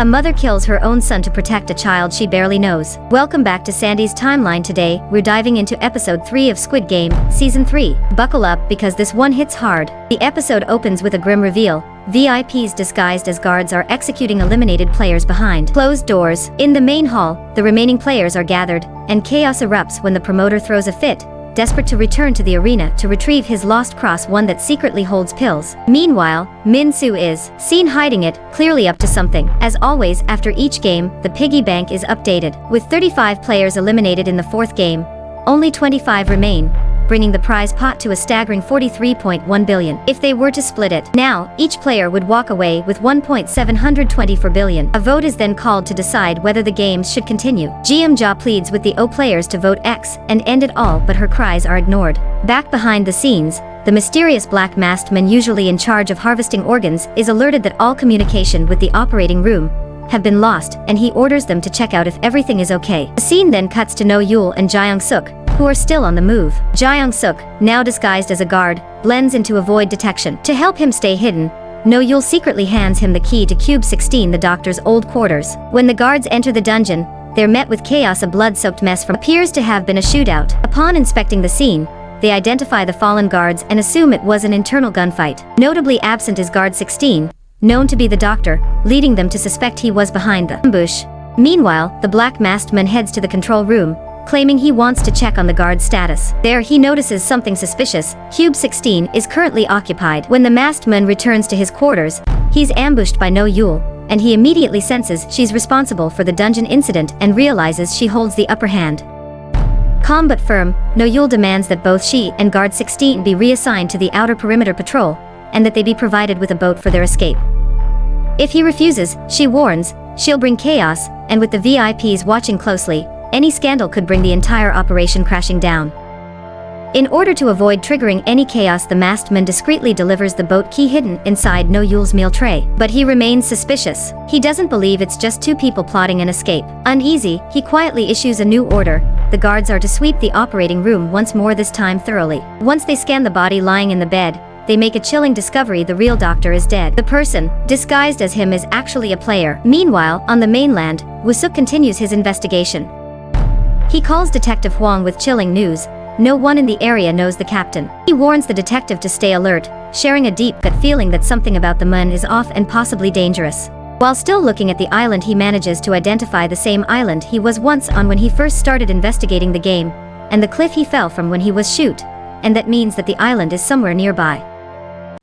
A mother kills her own son to protect a child she barely knows. Welcome back to Sandy's timeline. Today, we're diving into episode 3 of Squid Game, season 3. Buckle up because this one hits hard. The episode opens with a grim reveal. VIPs disguised as guards are executing eliminated players behind closed doors. In the main hall, the remaining players are gathered, and chaos erupts when the promoter throws a fit, desperate to return to the arena to retrieve his lost cross, one that secretly holds pills. Meanwhile, Min-soo is seen hiding it, clearly up to something. As always, after each game, the piggy bank is updated. With 35 players eliminated in the 4th game, only 25 remain, bringing the prize pot to a staggering 43.1 billion. If they were to split it now, each player would walk away with 1.724 billion. A vote is then called to decide whether the games should continue. Jun-hee pleads with the O players to vote X and end it all, but her cries are ignored. Back behind the scenes, the mysterious black masked man usually in charge of harvesting organs is alerted that all communication with the operating room have been lost, and he orders them to check out if everything is okay. The scene then cuts to No-yul and Jae-young-suk, who are still on the move. Jae-young-suk, now disguised as a guard, blends in to avoid detection. To help him stay hidden, No-yul secretly hands him the key to Cube 16, the doctor's old quarters. When the guards enter the dungeon, they're met with chaos. A blood-soaked mess from appears to have been a shootout. Upon inspecting the scene, they identify the fallen guards and assume it was an internal gunfight. Notably absent is Guard 16, known to be the doctor, leading them to suspect he was behind the ambush. Meanwhile, the black masked man heads to the control room, claiming he wants to check on the guard's status. There he notices something suspicious. Cube 16 is currently occupied. When the masked man returns to his quarters, he's ambushed by No-yul, and he immediately senses she's responsible for the dungeon incident and realizes she holds the upper hand. Calm but firm, No-yul demands that both she and Guard 16 be reassigned to the outer perimeter patrol, and that they be provided with a boat for their escape. If he refuses, she warns, she'll bring chaos, and with the VIPs watching closely, any scandal could bring the entire operation crashing down. In order to avoid triggering any chaos, the masked man discreetly delivers the boat key hidden inside No-yul's meal tray. But he remains suspicious. He doesn't believe it's just two people plotting an escape. Uneasy, he quietly issues a new order. The guards are to sweep the operating room once more, this time thoroughly. Once they scan the body lying in the bed, they make a chilling discovery: the real doctor is dead. The person, disguised as him, is actually a player. Meanwhile, on the mainland, Woo-suk continues his investigation. He calls Detective Hwang with chilling news. No one in the area knows the captain. He warns the detective to stay alert, sharing a deep gut feeling that something about the man is off and possibly dangerous. While still looking at the island, he manages to identify the same island he was once on when he first started investigating the game, and the cliff he fell from when he was shoot, and that means that the island is somewhere nearby.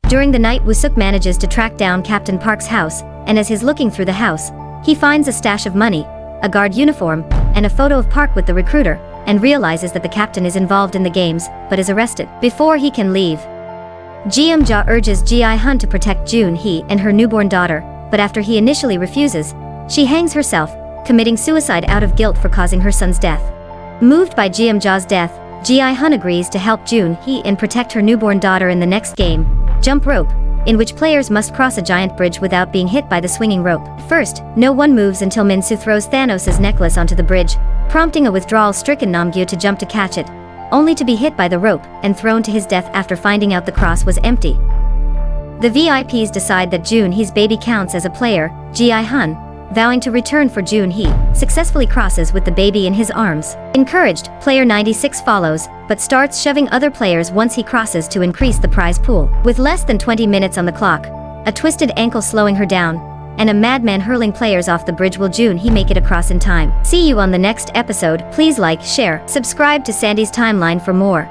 During the night, Woo-suk manages to track down Captain Park's house, and as he's looking through the house, he finds a stash of money, a guard uniform, and a photo of Park with the recruiter, and realizes that the captain is involved in the games, but is arrested. Before he can leave, Jun-hee urges Jae-hun to protect Jun-hee and her newborn daughter, but after he initially refuses, she hangs herself, committing suicide out of guilt for causing her son's death. Moved by Jun-hee's death, Jae-hun agrees to help Jun-hee and protect her newborn daughter in the next game, Jump Rope, in which players must cross a giant bridge without being hit by the swinging rope. First, no one moves until Min-soo throws Thanos' necklace onto the bridge, prompting a withdrawal-stricken Namgyu to jump to catch it, only to be hit by the rope and thrown to his death after finding out the cross was empty. The VIPs decide that Jun-hee's baby counts as a player. Jae-hun, vowing to return for Jun-hee, successfully crosses with the baby in his arms. Encouraged, player 96 follows, but starts shoving other players once he crosses to increase the prize pool. With less than 20 minutes on the clock, a twisted ankle slowing her down, and a madman hurling players off the bridge, will Jun-hee make it across in time? See you on the next episode. Please like, share, subscribe to Sandy's Timeline for more.